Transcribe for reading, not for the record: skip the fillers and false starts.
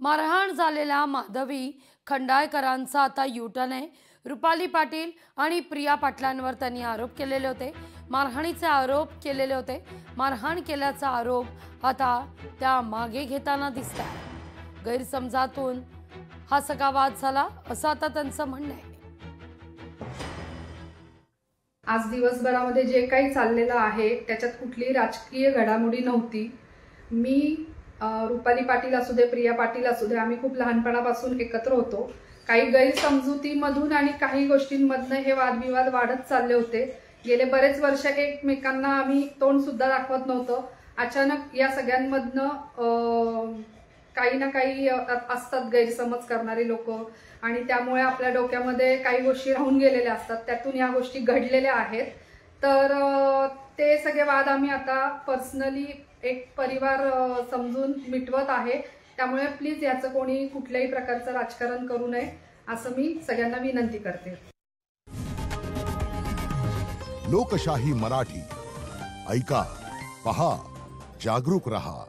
मारहाण झालेल्या माधवी खंडाळकरांचा आता युटर्न आहे। रुपाली पाटील आणि प्रिया पाटलांवर त्यांनी आरोप केलेले होते, मारहाणीचे आरोप केलेले होते। मारहाण केल्याचा आरोप आता त्या मागे घेताना दिसतात। गैरसमजातून हा सगळा वाद झाला असं आता त्यांचं म्हणणं आहे। आज दिवसभरामध्ये जे काही चाललेलं आहे त्याच्यात कुठलीही राजकीय घडामोडी नव्हती। मी रुपाली पाटील असू दे, प्रिया पाटील असू दे, आम्ही खूप लहानपणापासून एकत्र होतो। काही गैरसमजुतीमधून आणि काही गोष्टींमधनं हे वादविवाद वाढत चालले होते। गेले बरेच वर्ष एकमेकांना आम्ही तोंड सुद्धा दाखवत नव्हतो। अचानक या सगळ्यांमधनं काही ना काही असतात गैरसमज करणारे लोक, आणि त्यामुळे आपल्या डोक्यामध्ये काही गोष्टी राहून गेलेल्या असतात, त्यातून या गोष्टी घडलेल्या आहेत। तर ते सगळे वाद आम्ही आता पर्सनली एक परिवार समजून मिटवत आहे। त्यामुळे प्लीज याचं कोणी कुठल्याही प्रकारचं राजकारण करू नये असं मी सगळ्यांना विनंती करते। लोकशाही मराठी ऐका, पहा, जागरूक रहा।